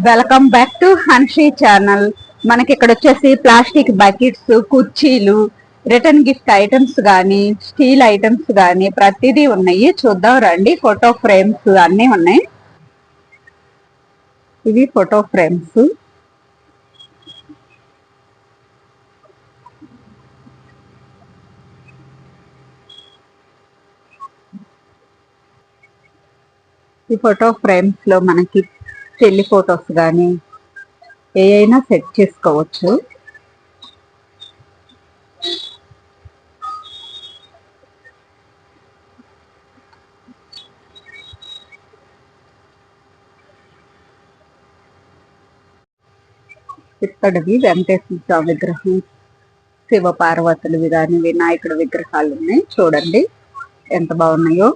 Welcome back to Hanshi channel. మనకి ఇక్కడ వచ్చేసి ప్లాస్టిక్ బకెట్స్, కుర్చీలు, రిటర్న్ గిఫ్ట్ ఐటమ్స్ గానీ, స్టీల్ ఐటమ్స్ గానీ ప్రతిదీ ఉన్నాయి. చూద్దాం రండి. ఫోటో ఫ్రేమ్స్ అన్నీ ఉన్నాయి. ఇవి ఫోటో ఫ్రేమ్స్. ఈ ఫోటో ఫ్రేమ్స్ లో మనకి పెళ్లి ఫొటోస్ గానీ ఏ అయినా సెట్ చేసుకోవచ్చు. ఇత్తడివి వెంకటేశ్వర స్వామి విగ్రహం, శివ పార్వతులవి కానీ వినాయకుడి విగ్రహాలు ఉన్నాయి. చూడండి ఎంత బాగున్నాయో.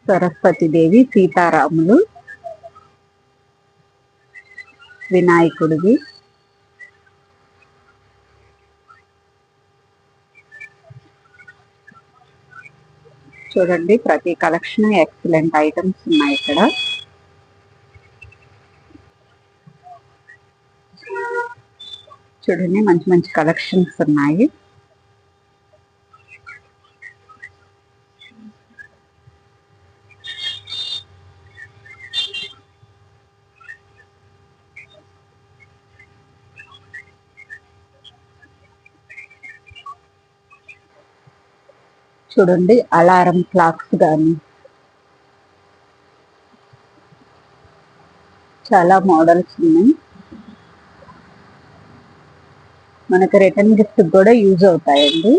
సరస్వతీదేవి, సీతారాములు, వినాయకుడివి. చూడండి ప్రతి కలెక్షన్ ఎక్సలెంట్ ఐటమ్స్ ఉన్నాయి ఇక్కడ. చూడండి మంచి మంచి కలెక్షన్స్ ఉన్నాయి. చూడండి అలారం క్లాక్స్ కానీ చాలా మోడల్స్ ఉన్నాయి. మనకు రిటర్న్ గిఫ్ట్ కూడా యూజ్ అవుతాయండి.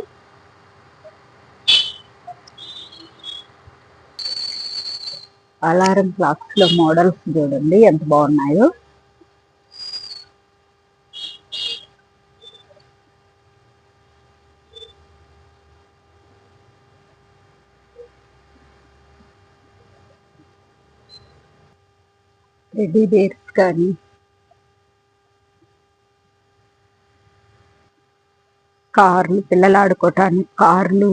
అలారం క్లాక్స్ లో మోడల్స్ చూడండి ఎంత బాగున్నాయో. టెడ్డీ బేర్స్ కానీ, కార్లు, పిల్లలు ఆడుకోవటానికి కార్లు.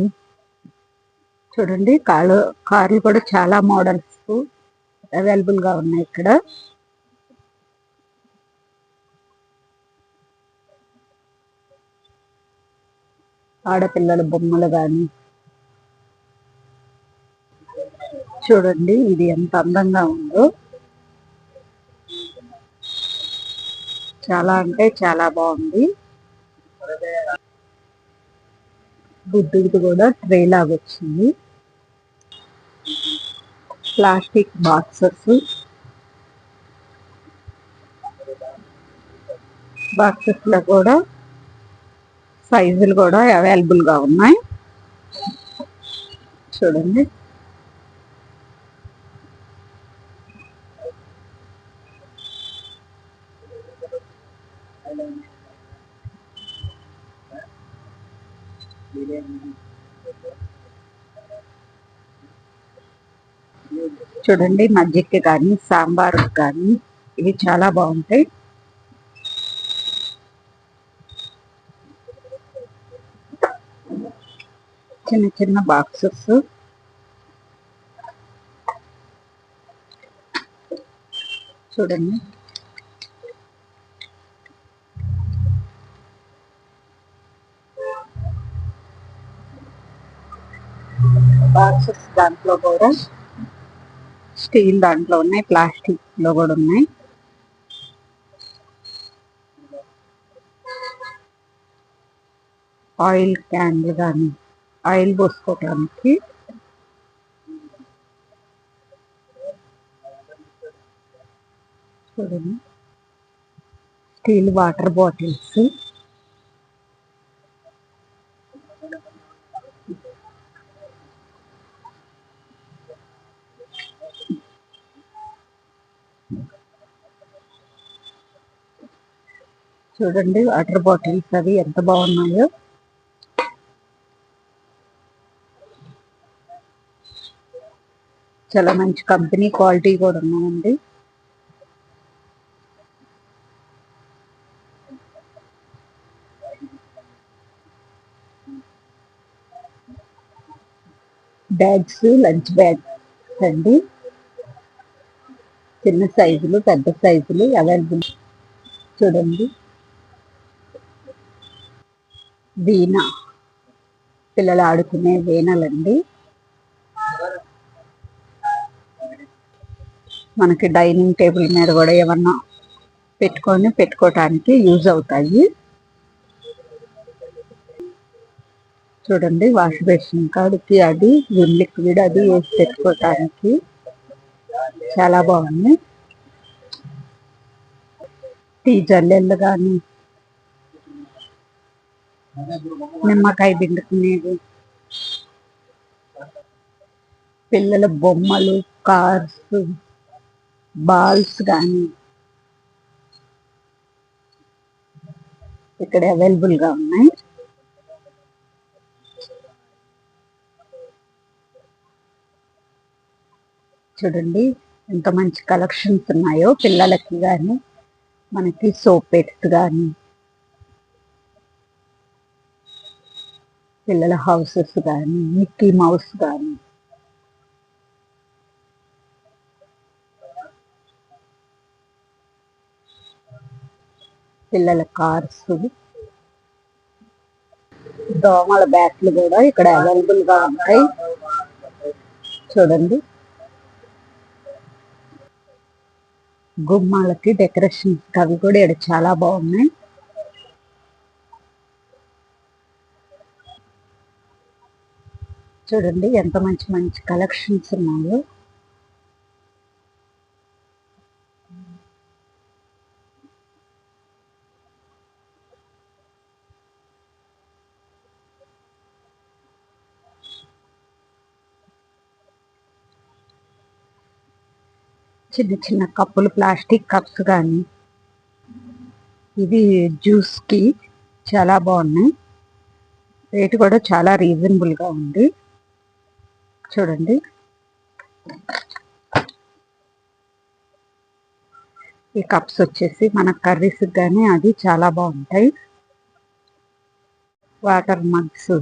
చూడండి కార్లు కూడా చాలా మోడల్స్ అవైలబుల్ గా ఉన్నాయి ఇక్కడ. ఆడపిల్లల బొమ్మలు కానీ చూడండి ఇది ఎంత అందంగా ఉందో. చాలా అంటే చాలా బాగుంది. బుద్ధుడిది కూడా ట్రే లాగా వచ్చింది. ప్లాస్టిక్ బాక్సెస్ లో కూడా సైజులు కూడా అవైలబుల్ గా ఉన్నాయి. చూడండి చూడండి మజ్జిగకి కానీ, సాంబార్ కానీ ఇవి చాలా బాగుంటాయి. చిన్న చిన్న బాక్సెస్. చూడండి బాక్సెస్ దాంట్లో కూడా స్టీల్ దాంట్లో ఉన్నాయి, ప్లాస్టిక్ లో కూడా ఉన్నాయి. ఆయిల్ క్యాన్లు కానీ ఆయిల్ పోసుకోవడానికి. చూడండి స్టీల్ వాటర్ బాటిల్స్. చూడండి వాటర్ బాటిల్స్ అవి ఎంత బాగున్నాయో. చాలా మంచి కంపెనీ క్వాలిటీ కూడా ఉన్నాయండి. బ్యాగ్స్, లంచ్ బ్యాగ్స్ అండి. చిన్న సైజులు, పెద్ద సైజులు అవైలబుల్. చూడండి, వీణ, పిల్లలు ఆడుకునే వీణలండి. మనకి డైనింగ్ టేబుల్ మీద కూడా ఏమన్నా పెట్టుకోవటానికి యూజ్ అవుతాయి. చూడండి, వాష్ బేసిన్ కాడికి అది విమ్ లిక్విడ్ అది వేసి పెట్టుకోవటానికి చాలా బాగుంది. టీ జల్లెళ్ళు కానీ, నిమ్మకాయ పిండుకునేది, పిల్లల బొమ్మలు, కార్స్, బాల్స్ కానీ ఇక్కడ అవైలబుల్ గా ఉన్నాయి. చూడండి, ఎంత మంచి కలెక్షన్స్ ఉన్నాయో పిల్లలకి కానీ, మనకి సోప్ పెట్స్ కానీ, పిల్లల హౌసెస్ కానీ, మిక్కీ మౌస్ కానీ, పిల్లల కార్స్, దోమల బ్యాట్లు కూడా ఇక్కడ అవైలబుల్ గా ఉంటాయి. చూడండి, గుమ్మాలకి డెకరేషన్స్ అవి కూడా ఇక్కడ చాలా బాగున్నాయి. చూడండి, ఎంత మంచి మంచి కలెక్షన్స్ ఉన్నాయో. చిన్న చిన్న కప్పులు, ప్లాస్టిక్ కప్స్ కానీ, ఇవి జ్యూస్ కి చాలా బాగున్నాయి. రేటు కూడా చాలా రీజనబుల్ గా ఉంది. చూడండి, ఈ కప్స్ వచ్చేసి మన కర్రీస్ కానీ అది చాలా బాగుంటాయి. వాటర్ మగ్స్,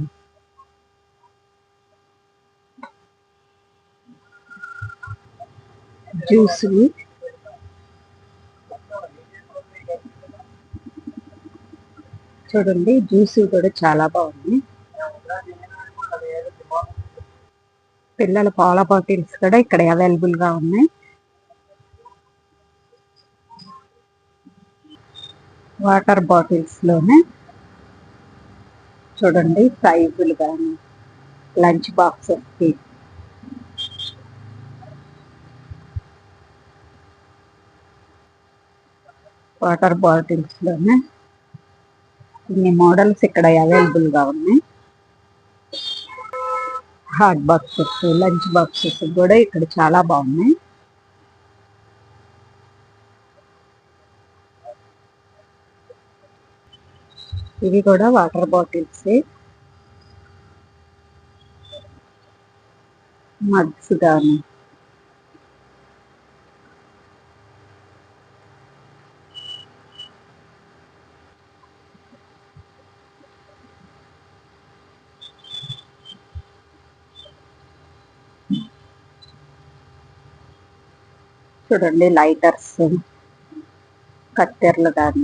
జ్యూస్, చూడండి జ్యూస్ కూడా చాలా బాగుంది. పిల్లల పాల బాటిల్స్ కూడా ఇక్కడ అవైలబుల్ గా ఉన్నాయి. వాటర్ బాటిల్స్ లోనే చూడండి సైజులు కానీ, లంచ్ బాక్సెస్ కి, వాటర్ బాటిల్స్ లోనే ఇన్ని మోడల్స్ ఇక్కడ అవైలబుల్ గా ఉన్నాయి. హాట్ బాక్సెస్, లంచ్ బాక్సెస్ కూడా ఇక్కడ చాలా బాగున్నాయి. ఇవి కూడా వాటర్ బాటిల్స్, మగ్స్ కానీ, చూడండి లైటర్స్, కత్తెరలు కానీ,